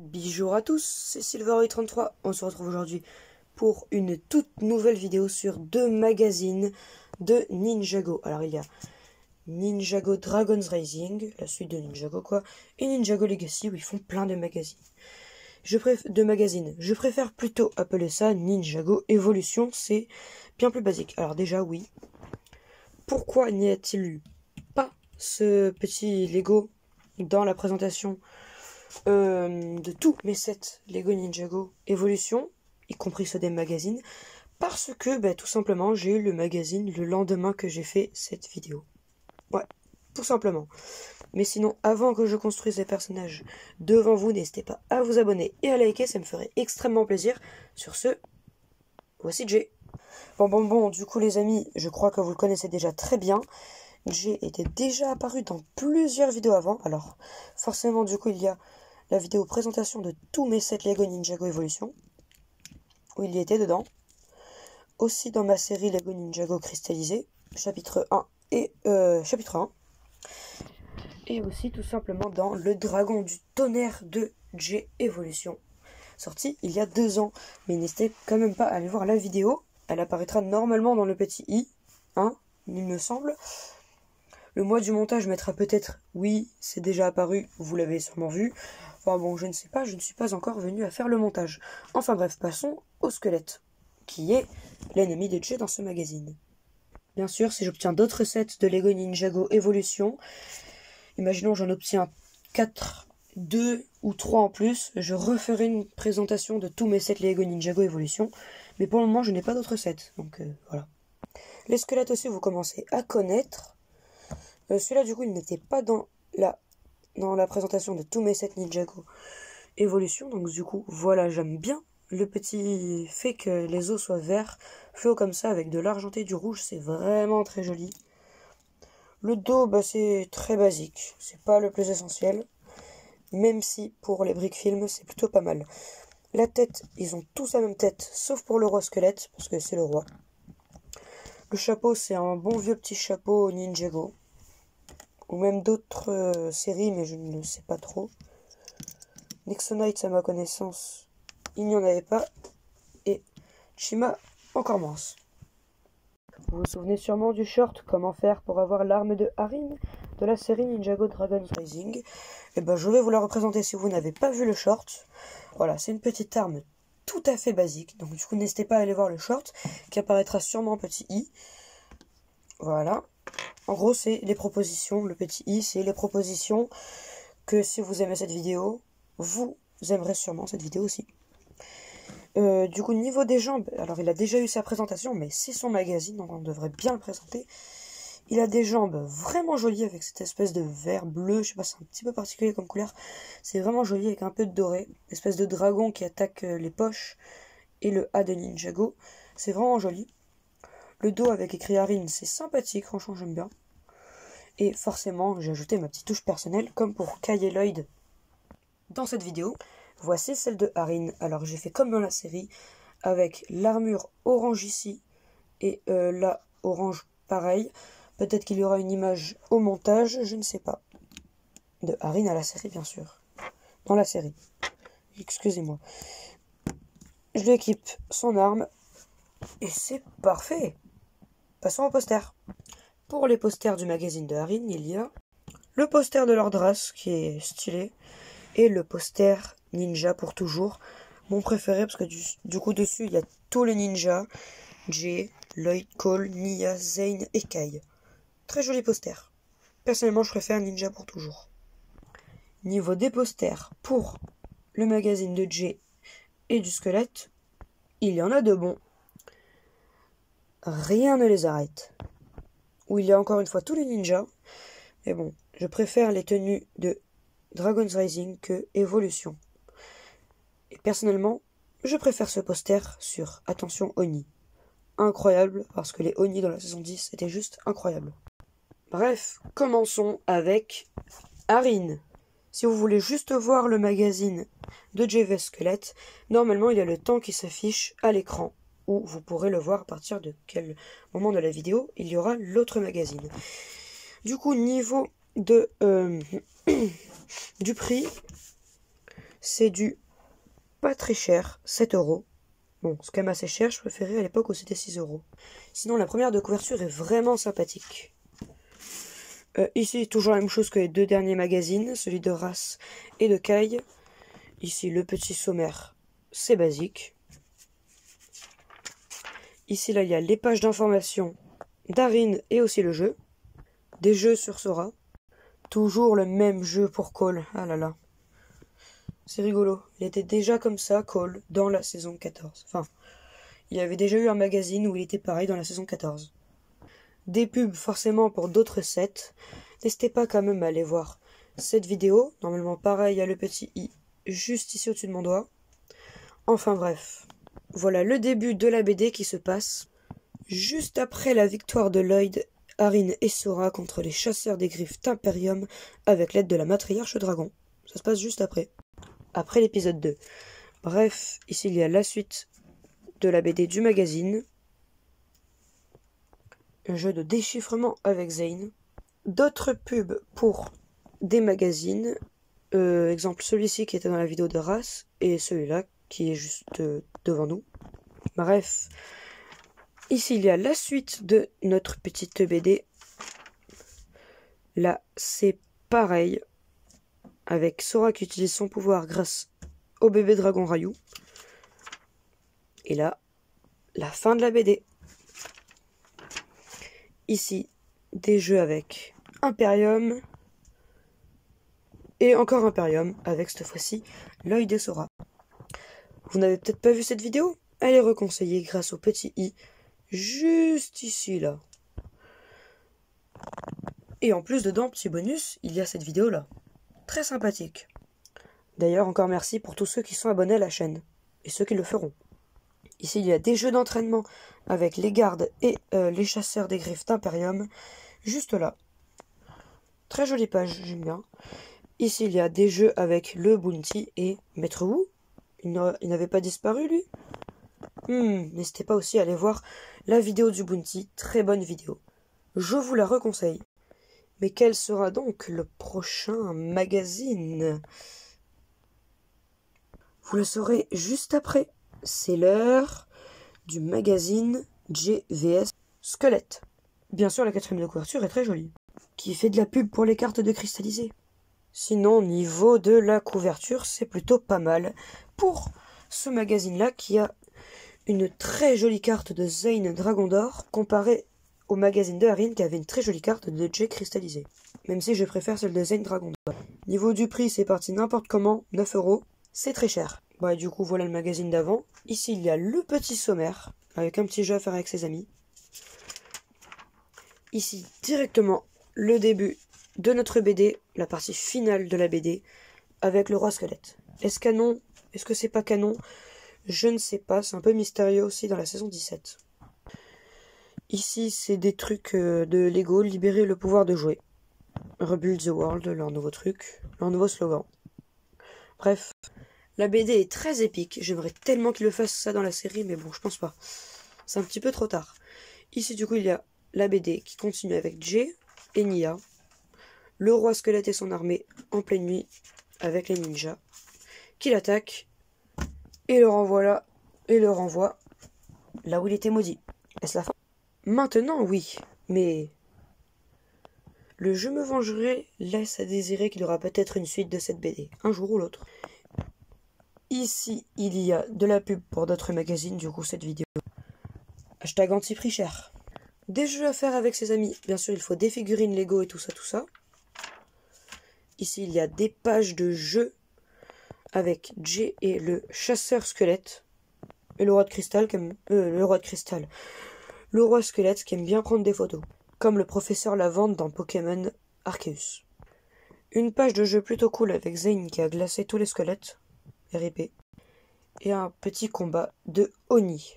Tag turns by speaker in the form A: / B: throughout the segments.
A: Bonjour à tous, c'est Silveroid33. On se retrouve aujourd'hui pour une toute nouvelle vidéo sur deux magazines de Ninjago. Alors il y a Ninjago Dragon's Rising, la suite de Ninjago quoi, et Ninjago Legacy où ils font plein de magazines. Je préfère plutôt appeler ça Ninjago Evolution, c'est bien plus basique. Alors déjà oui, pourquoi n'y a-t-il eu pas ce petit Lego dans la présentation de tous mes sets Lego Ninjago Evolution, y compris ceux des magazines, parce que tout simplement j'ai eu le magazine le lendemain que j'ai fait cette vidéo. Ouais, tout simplement. Mais sinon, avant que je construise les personnages devant vous, n'hésitez pas à vous abonner et à liker, ça me ferait extrêmement plaisir. Sur ce, voici Jay. Bon, du coup les amis, je crois que vous le connaissez déjà très bien. Jay était déjà apparu dans plusieurs vidéos avant, alors forcément du coup il y a la vidéo présentation de tous mes sets Lego Ninjago Evolution, où il y était dedans. Aussi dans ma série Lego Ninjago Cristallisé, chapitre 1 et chapitre 1. Et aussi tout simplement dans le Dragon du Tonnerre de Jay Evolution, sorti il y a 2 ans. Mais n'hésitez quand même pas à aller voir la vidéo, elle apparaîtra normalement dans le petit i, hein, il me semble. Le mois du montage mettra peut-être, oui, c'est déjà apparu, vous l'avez sûrement vu. Enfin bon, je ne sais pas, je ne suis pas encore venu à faire le montage. Enfin bref, passons au squelette, qui est l'ennemi de Jay dans ce magazine. Bien sûr, si j'obtiens d'autres sets de Lego Ninjago Evolution, imaginons j'en obtiens 4, 2 ou 3 en plus, je referai une présentation de tous mes sets Lego Ninjago Evolution. Mais pour le moment, je n'ai pas d'autres sets, donc voilà. Les squelettes aussi, vous commencez à connaître. Celui-là, du coup, il n'était pas dans la présentation de tous mes sets Ninjago Evolution. Donc, du coup, voilà, j'aime bien le petit fait que les os soient verts, fluo comme ça, avec de l'argenté et du rouge. C'est vraiment très joli. Le dos, c'est très basique. C'est pas le plus essentiel. Même si, pour les briques film, c'est plutôt pas mal. La tête, ils ont tous la même tête, sauf pour le roi squelette, parce que c'est le roi. Le chapeau, c'est un bon vieux petit chapeau Ninjago. Ou même d'autres séries, mais je ne sais pas trop. Nexonite, à ma connaissance, il n'y en avait pas. Et Chima, encore moins. Vous vous souvenez sûrement du short, comment faire pour avoir l'arme de Harin de la série Ninjago Dragon's Rising. Et je vais vous la représenter si vous n'avez pas vu le short. Voilà, c'est une petite arme tout à fait basique. Donc du coup, n'hésitez pas à aller voir le short, qui apparaîtra sûrement en petit i. Voilà. En gros, c'est les propositions, le petit i, c'est les propositions que si vous aimez cette vidéo, vous aimerez sûrement cette vidéo aussi. Du coup, niveau des jambes, alors il a déjà eu sa présentation, mais c'est son magazine, donc on devrait bien le présenter. Il a des jambes vraiment jolies avec cette espèce de vert bleu, je sais pas, c'est un petit peu particulier comme couleur. C'est vraiment joli avec un peu de doré, espèce de dragon qui attaque les poches et le A de Ninjago. C'est vraiment joli. Le dos avec écrit Harin, c'est sympathique, franchement j'aime bien. Et forcément, j'ai ajouté ma petite touche personnelle, comme pour Kai et Lloyd dans cette vidéo. Voici celle de Harin. Alors j'ai fait comme dans la série, avec l'armure orange ici, et là, orange pareil. Peut-être qu'il y aura une image au montage, je ne sais pas. De Harin à la série, bien sûr. Dans la série. Excusez-moi. Je lui équipe son arme, et c'est parfait. Passons au poster. Pour les posters du magazine de Harin, il y a le poster de Lord Ras, qui est stylé, et le poster Ninja pour toujours, mon préféré, parce que du coup dessus, il y a tous les ninjas, Jay, Lloyd, Cole, Nya, Zane et Kai. Très joli poster. Personnellement, je préfère Ninja pour toujours. Niveau des posters pour le magazine de Jay et du squelette, il y en a de bons. Rien ne les arrête. Où il y a encore une fois tous les ninjas. Mais bon, je préfère les tenues de Dragon's Rising que Evolution. Et personnellement, je préfère ce poster sur Attention Oni. Incroyable, parce que les Oni dans la saison 10 étaient juste incroyables. Bref, commençons avec Harin. Si vous voulez juste voir le magazine de JV Squelette, normalement il y a le temps qui s'affiche à l'écran, où vous pourrez le voir à partir de quel moment de la vidéo il y aura l'autre magazine. Du coup, niveau de du prix, C'est du pas très cher, 7 euros. Bon, c'est quand même assez cher, je préférais à l'époque où c'était 6 euros. Sinon, la première de couverture est vraiment sympathique. Ici, toujours la même chose que les deux derniers magazines, celui de Race et de Kai. Ici, le petit sommaire, c'est basique. Ici, là, il y a les pages d'information d'Arin et aussi le jeu. Des jeux sur Sora. Toujours le même jeu pour Cole. Ah là là. C'est rigolo. Il était déjà comme ça, Cole, dans la saison 14. Enfin, il y avait déjà eu un magazine où il était pareil dans la saison 14. Des pubs forcément pour d'autres sets. N'hésitez pas quand même à aller voir cette vidéo. Normalement, pareil, il y a le petit i juste ici au-dessus de mon doigt. Enfin bref. Voilà le début de la BD qui se passe juste après la victoire de Lloyd, Arin et Sora contre les chasseurs des griffes d'Imperium avec l'aide de la matriarche dragon. Ça se passe juste après l'épisode 2. Bref, ici il y a la suite de la BD du magazine. Un jeu de déchiffrement avec Zane. D'autres pubs pour des magazines. Exemple celui-ci qui était dans la vidéo de Race et celui-là qui est juste devant nous. Bref, ici il y a la suite de notre petite BD. Là c'est pareil, avec Sora qui utilise son pouvoir grâce au bébé dragon Ryu. Et là, la fin de la BD. Ici, des jeux avec Imperium. Et encore Imperium, avec cette fois-ci Lloyd et Sora. Vous n'avez peut-être pas vu cette vidéo? Elle est reconseillée grâce au petit i, juste ici, là. Et en plus dedans, petit bonus, il y a cette vidéo-là. Très sympathique. D'ailleurs, encore merci pour tous ceux qui sont abonnés à la chaîne, et ceux qui le feront. Ici, il y a des jeux d'entraînement avec les gardes et les chasseurs des griffes d'Imperium, juste là. Très jolie page, j'aime bien. Ici, il y a des jeux avec le Bounty et Maître Wu. Il n'avait pas disparu, lui. N'hésitez pas aussi à aller voir la vidéo du Bounty. Très bonne vidéo. Je vous la reconseille. Mais quel sera donc le prochain magazine? Vous le saurez juste après. C'est l'heure du magazine GVS Squelette. Bien sûr, la quatrième de couverture est très jolie. Qui fait de la pub pour les cartes de cristallisé. Sinon, niveau de la couverture, c'est plutôt pas mal pour ce magazine-là qui a une très jolie carte de Zane Dragon d'Or comparée au magazine de Arin qui avait une très jolie carte de Jay cristallisé. Même si je préfère celle de Zane Dragon d'Or. Niveau du prix, c'est parti n'importe comment, 9 euros. C'est très cher. Bah, du coup, voilà le magazine d'avant. Ici, il y a le petit sommaire avec un petit jeu à faire avec ses amis. Ici, directement, le début de notre BD, la partie finale de la BD, avec le roi squelette. Est-ce canon? Est-ce que c'est pas canon? Je ne sais pas, c'est un peu mystérieux aussi dans la saison 17. Ici, c'est des trucs de Lego, libérer le pouvoir de jouer. Rebuild the World, leur nouveau truc, leur nouveau slogan. Bref, la BD est très épique, j'aimerais tellement qu'ils le fassent ça dans la série, mais bon, je pense pas. C'est un petit peu trop tard. Ici, du coup, il y a la BD qui continue avec Jay et Nia. Le roi squelette et son armée en pleine nuit avec les ninjas qui l'attaquent et le renvoie là où il était maudit. Est-ce la fin? Maintenant oui, mais le Je me vengerai laisse à désirer qu'il y aura peut-être une suite de cette BD, un jour ou l'autre. Ici, il y a de la pub pour d'autres magazines, du coup cette vidéo. Hashtag anti-prix cher. Des jeux à faire avec ses amis. Bien sûr, il faut des figurines Lego et tout ça, tout ça. Ici, il y a des pages de jeux avec Jay et le chasseur squelette. Et le roi de cristal, le roi squelette qui aime bien prendre des photos. Comme le professeur Lavande dans Pokémon Arceus. Une page de jeu plutôt cool avec Zane qui a glacé tous les squelettes. RIP. Et un petit combat de Oni.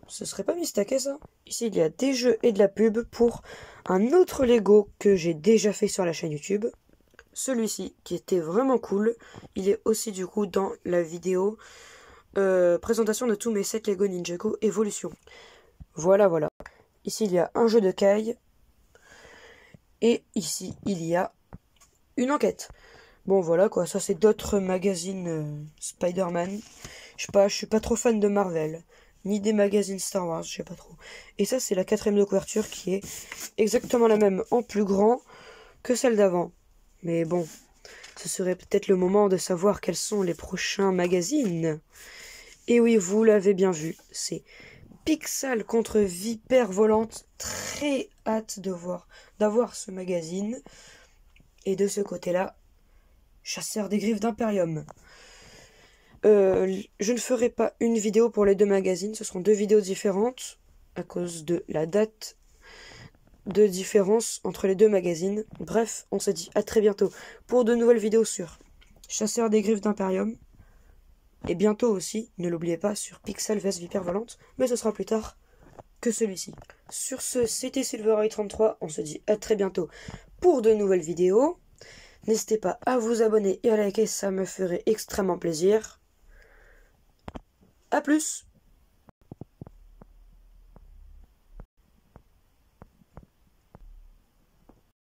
A: Ce serait pas Mistake ça? Ici, il y a des jeux et de la pub pour un autre Lego que j'ai déjà fait sur la chaîne YouTube. Celui-ci, qui était vraiment cool, il est aussi du coup dans la vidéo présentation de tous mes 7 Lego Ninjago Evolution. Voilà, voilà. Ici, il y a un jeu de Kai. Et ici, il y a une enquête. Bon voilà quoi, ça c'est d'autres magazines Spider-Man. Je suis pas trop fan de Marvel, ni des magazines Star Wars, je sais pas trop. Et ça c'est la 4ème de couverture qui est exactement la même en plus grand que celle d'avant. Mais bon, ce serait peut-être le moment de savoir quels sont les prochains magazines. Et oui, vous l'avez bien vu, c'est Pixel contre Vipère Volante. Très hâte d'avoir ce magazine. Et de ce côté-là, Chasseur des Griffes d'Imperium. Je ne ferai pas une vidéo pour les deux magazines, ce seront deux vidéos différentes à cause de la date de différence entre les deux magazines. Bref, on se dit à très bientôt pour de nouvelles vidéos sur Chasseur des Griffes d'Imperium. Et bientôt aussi, ne l'oubliez pas, sur Pixel vs Vipère Volante, mais ce sera plus tard que celui-ci. Sur ce, c'était Silvereye33, on se dit à très bientôt pour de nouvelles vidéos. N'hésitez pas à vous abonner et à liker, ça me ferait extrêmement plaisir. A plus!